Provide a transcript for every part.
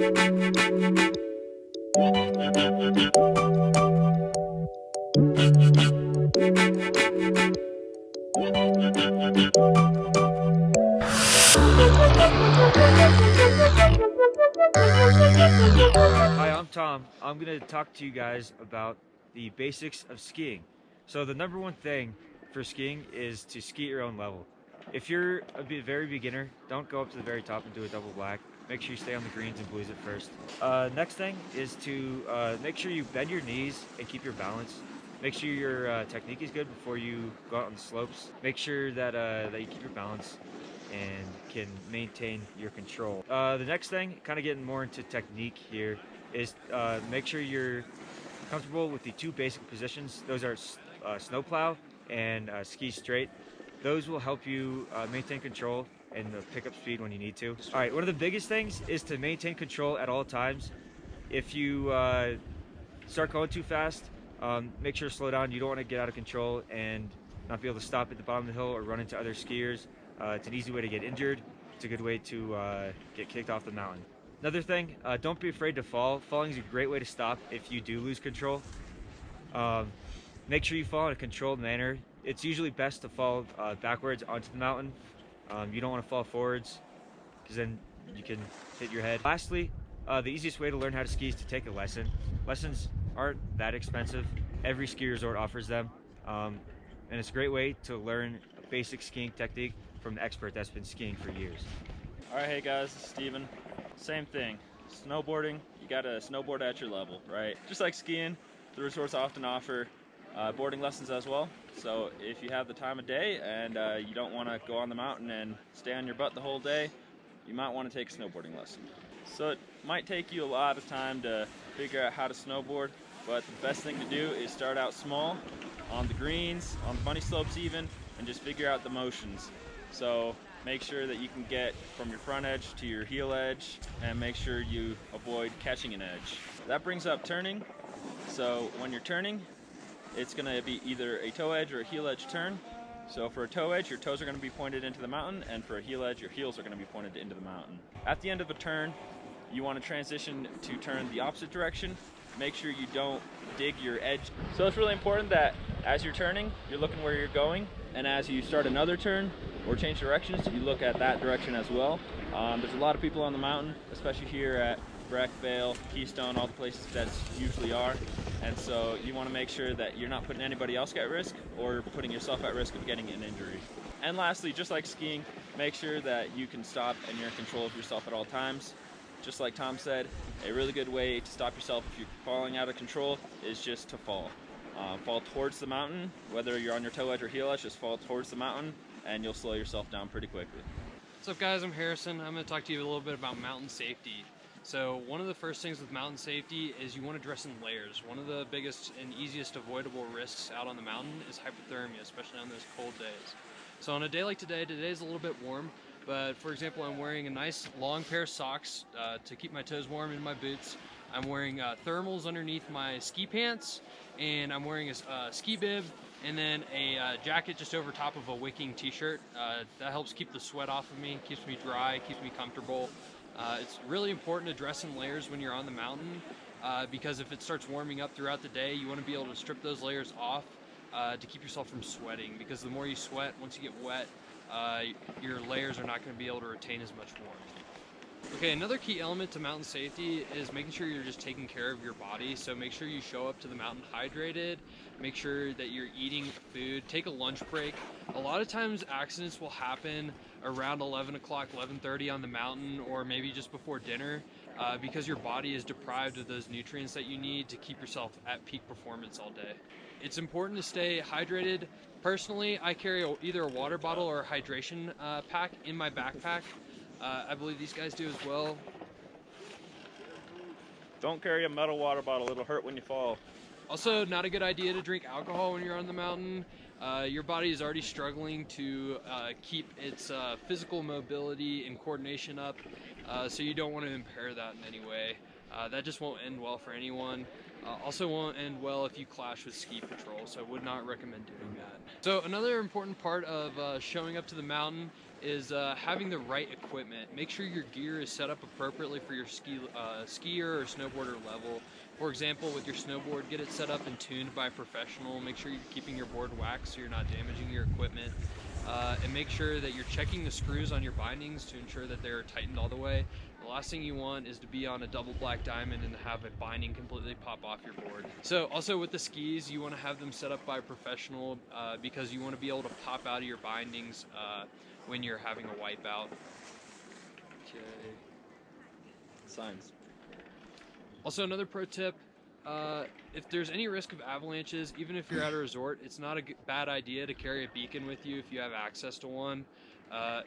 Hi, I'm Tom. I'm going to talk to you guys about the basics of skiing. So, the number one thing for skiing is to ski at your own level. If you're a very beginner, don't go up to the very top and do a double black. Make sure you stay on the greens and blues at first. Next thing is to make sure you bend your knees and keep your balance. Make sure your technique is good before you go out on the slopes. Make sure that you keep your balance and can maintain your control. The next thing, kind of getting more into technique here, is make sure you're comfortable with the two basic positions. Those are snowplow and ski straight. Those will help you maintain control and pick up speed when you need to. All right, one of the biggest things is to maintain control at all times. If you start going too fast, make sure to slow down. You don't want to get out of control and not be able to stop at the bottom of the hill or run into other skiers. It's an easy way to get injured. It's a good way to get kicked off the mountain. Another thing, don't be afraid to fall. Falling is a great way to stop if you do lose control. Make sure you fall in a controlled manner. It's usually best to fall backwards onto the mountain. You don't want to fall forwards because then you can hit your head. Lastly, the easiest way to learn how to ski is to take a lesson. Lessons aren't that expensive. Every ski resort offers them. And it's a great way to learn a basic skiing technique from an expert that's been skiing for years. Alright, hey guys, it's Steven. Same thing. Snowboarding, you gotta snowboard at your level, right? Just like skiing, the resorts often offer boarding lessons as well. So if you have the time of day and you don't want to go on the mountain and stay on your butt the whole day, you might want to take a snowboarding lesson. So it might take you a lot of time to figure out how to snowboard, but the best thing to do is start out small, on the greens, on the bunny slopes even, and just figure out the motions. So make sure that you can get from your front edge to your heel edge and make sure you avoid catching an edge. That brings up turning. So when you're turning, it's going to be either a toe edge or a heel edge turn. So for a toe edge, your toes are going to be pointed into the mountain, and for a heel edge, your heels are going to be pointed into the mountain. At the end of a turn, you want to transition to turn the opposite direction. Make sure you don't dig your edge. So it's really important that as you're turning, you're looking where you're going, and as you start another turn or change directions, you look at that direction as well. There's a lot of people on the mountain, especially here at Breck, Vail, Keystone, all the places that usually are, and so you want to make sure that you're not putting anybody else at risk or putting yourself at risk of getting an injury. And lastly, just like skiing, make sure that you can stop and you're in control of yourself at all times. Just like Tom said, a really good way to stop yourself if you're falling out of control is just to fall. Fall towards the mountain, whether you're on your toe edge or heel edge, just fall towards the mountain and you'll slow yourself down pretty quickly. What's up guys, I'm Harrison. I'm going to talk to you a little bit about mountain safety. So one of the first things with mountain safety is you want to dress in layers. One of the biggest and easiest avoidable risks out on the mountain is hypothermia, especially on those cold days. So on a day like today, today's a little bit warm, but for example, I'm wearing a nice long pair of socks to keep my toes warm in my boots. I'm wearing thermals underneath my ski pants, and I'm wearing a ski bib, and then a jacket just over top of a wicking t-shirt. That helps keep the sweat off of me, keeps me dry, keeps me comfortable. It's really important to dress in layers when you're on the mountain because if it starts warming up throughout the day, you want to be able to strip those layers off to keep yourself from sweating, because the more you sweat, once you get wet, your layers are not going to be able to retain as much warmth. Okay, another key element to mountain safety is making sure you're just taking care of your body. So make sure you show up to the mountain hydrated, make sure that you're eating food, take a lunch break. A lot of times accidents will happen around 11 o'clock, 11:30 on the mountain, or maybe just before dinner, because your body is deprived of those nutrients that you need to keep yourself at peak performance all day. It's important to stay hydrated. Personally, I carry either a water bottle or a hydration pack in my backpack. I believe these guys do as well. Don't carry a metal water bottle, it'll hurt when you fall. Also, not a good idea to drink alcohol when you're on the mountain. Your body is already struggling to keep its physical mobility and coordination up, so you don't want to impair that in any way. That just won't end well for anyone. Also won't end well if you clash with ski patrol, so I would not recommend doing that. So another important part of showing up to the mountain is having the right equipment. Make sure your gear is set up appropriately for your skier or snowboarder level. For example, with your snowboard, get it set up and tuned by a professional. Make sure you're keeping your board waxed so you're not damaging your equipment. And make sure that you're checking the screws on your bindings to ensure that they're tightened all the way. The last thing you want is to be on a double black diamond and have a binding completely pop off your board. So also with the skis, you want to have them set up by a professional because you want to be able to pop out of your bindings when you're having a wipeout. Okay. Signs. Also, another pro tip, if there's any risk of avalanches, even if you're at a resort, it's not a bad idea to carry a beacon with you if you have access to one.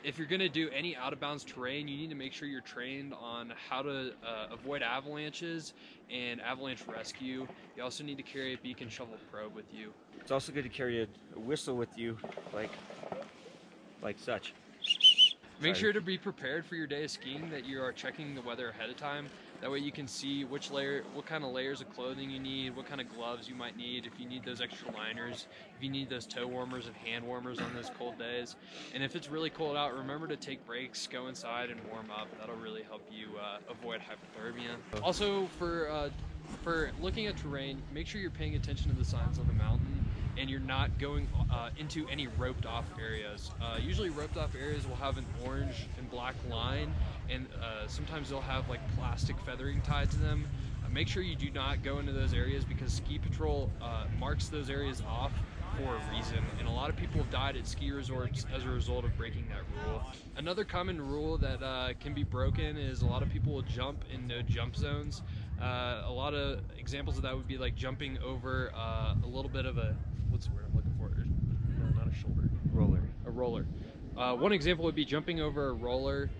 If you're going to do any out-of-bounds terrain, you need to make sure you're trained on how to avoid avalanches and avalanche rescue. You also need to carry a beacon shovel probe with you. It's also good to carry a whistle with you, like such. Make sure to be prepared for your day of skiing, that you are checking the weather ahead of time. That way you can see what kind of layers of clothing you need, what kind of gloves you might need, if you need those extra liners, if you need those toe warmers and hand warmers on those cold days. And if it's really cold out, remember to take breaks, go inside and warm up. That'll really help you avoid hypothermia. Also, for looking at terrain, make sure you're paying attention to the signs on the mountain and you're not going into any roped off areas. Usually roped off areas will have an orange and black line, and sometimes they'll have like plastic feathering tied to them. Make sure you do not go into those areas because Ski Patrol marks those areas off for a reason, and a lot of people have died at ski resorts as a result of breaking that rule. Another common rule that can be broken is a lot of people will jump in no jump zones. A lot of examples of that would be like jumping over a little bit of a, what's the word I'm looking for? No, not a shoulder. Roller. A roller. One example would be jumping over a roller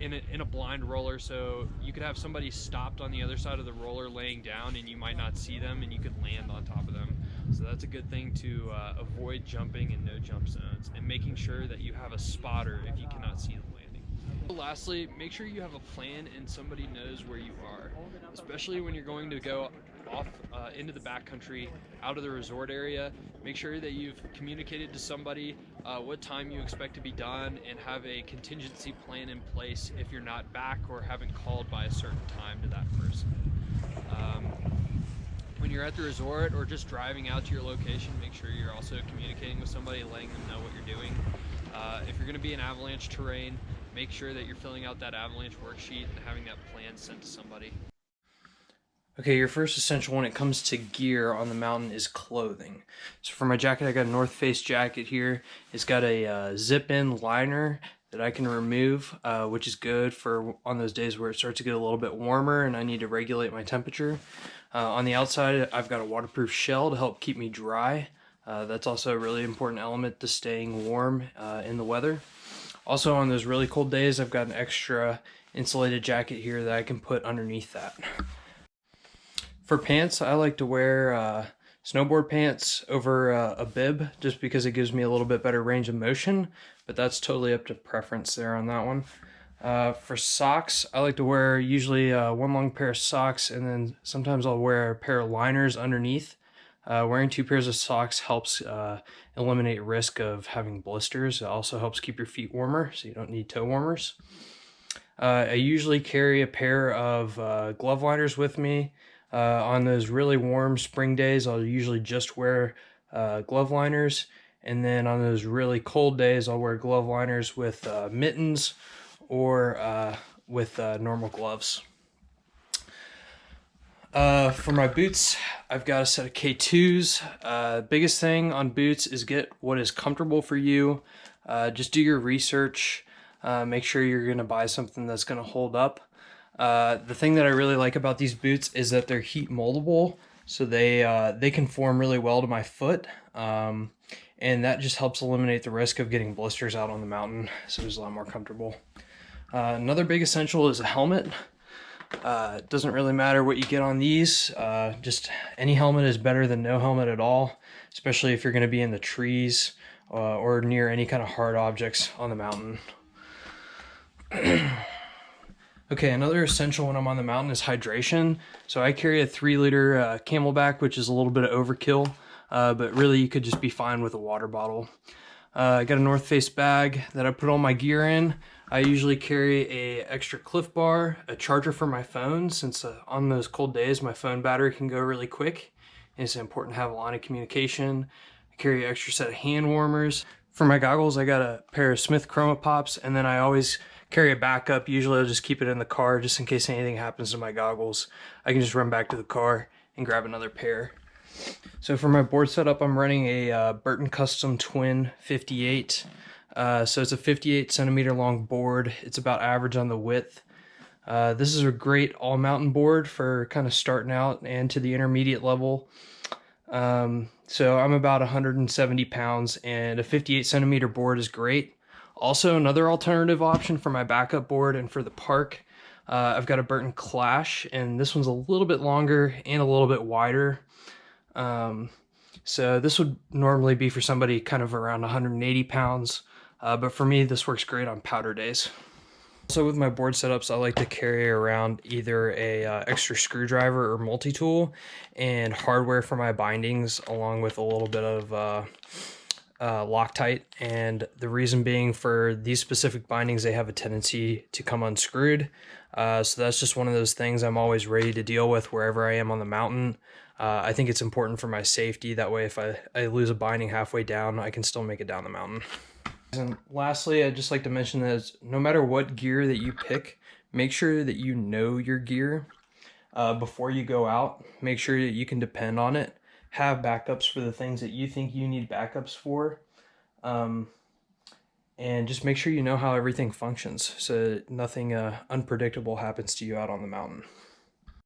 in a blind roller, so you could have somebody stopped on the other side of the roller laying down and you might not see them and you could land on top of them. So that's a good thing to avoid jumping in no jump zones and making sure that you have a spotter if you cannot see the landing. Lastly, make sure you have a plan and somebody knows where you are, especially when you're going to go off into the backcountry, out of the resort area. Make sure that you've communicated to somebody what time you expect to be done and have a contingency plan in place if you're not back or haven't called by a certain time to that person. When you're at the resort or just driving out to your location, make sure you're also communicating with somebody, letting them know what you're doing. If you're going to be in avalanche terrain, make sure that you're filling out that avalanche worksheet and having that plan sent to somebody. Okay, your first essential when it comes to gear on the mountain is clothing. So for my jacket, I got a North Face jacket here. It's got a zip-in liner that I can remove, which is good for on those days where it starts to get a little bit warmer and I need to regulate my temperature. On the outside, I've got a waterproof shell to help keep me dry. That's also a really important element to staying warm in the weather. Also, on those really cold days, I've got an extra insulated jacket here that I can put underneath that. For pants, I like to wear snowboard pants over a bib just because it gives me a little bit better range of motion, but that's totally up to preference there on that one. For socks, I like to wear usually one long pair of socks, and then sometimes I'll wear a pair of liners underneath. Wearing 2 pairs of socks helps eliminate risk of having blisters. It also helps keep your feet warmer, so you don't need toe warmers. I usually carry a pair of glove liners with me. On those really warm spring days, I'll usually just wear glove liners, and then on those really cold days, I'll wear glove liners with mittens or with normal gloves. For my boots, I've got a set of K2s. Biggest thing on boots is get what is comfortable for you. Just do your research. Make sure you're going to buy something that's going to hold up. The thing that I really like about these boots is that they're heat moldable, so they conform really well to my foot, and that just helps eliminate the risk of getting blisters out on the mountain, so it's a lot more comfortable. Another big essential is a helmet. It doesn't really matter what you get on these, just any helmet is better than no helmet at all, especially if you're going to be in the trees or near any kind of hard objects on the mountain. Okay, another essential when I'm on the mountain is hydration. So I carry a 3-liter Camelback, which is a little bit of overkill, but really you could just be fine with a water bottle. I got a North Face bag that I put all my gear in. I usually carry a extra Cliff Bar, a charger for my phone, since on those cold days my phone battery can go really quick. It's important to have a line of communication. I carry an extra set of hand warmers. For my goggles, I got a pair of Smith Chroma Pops, and then I always carry a backup. Usually I'll just keep it in the car just in case anything happens to my goggles. I can just run back to the car and grab another pair. So for my board setup, I'm running a Burton Custom Twin 58. So it's a 58 centimeter long board. It's about average on the width. This is a great all mountain board for kind of starting out and to the intermediate level. So I'm about 170 pounds, and a 58 centimeter board is great. Also, another alternative option for my backup board and for the park, I've got a Burton Clash, and this one's a little bit longer and a little bit wider. So this would normally be for somebody kind of around 180 pounds, but for me this works great on powder days. So with my board setups, I like to carry around either a extra screwdriver or multi-tool and hardware for my bindings, along with a little bit of Loctite. And the reason being, for these specific bindings, they have a tendency to come unscrewed. So that's just one of those things I'm always ready to deal with wherever I am on the mountain. I think it's important for my safety. That way, if I lose a binding halfway down, I can still make it down the mountain. And lastly, I'd just like to mention that no matter what gear that you pick, make sure that you know your gear before you go out. Make sure that you can depend on it. Have backups for the things that you think you need backups for. And just make sure you know how everything functions so that nothing unpredictable happens to you out on the mountain.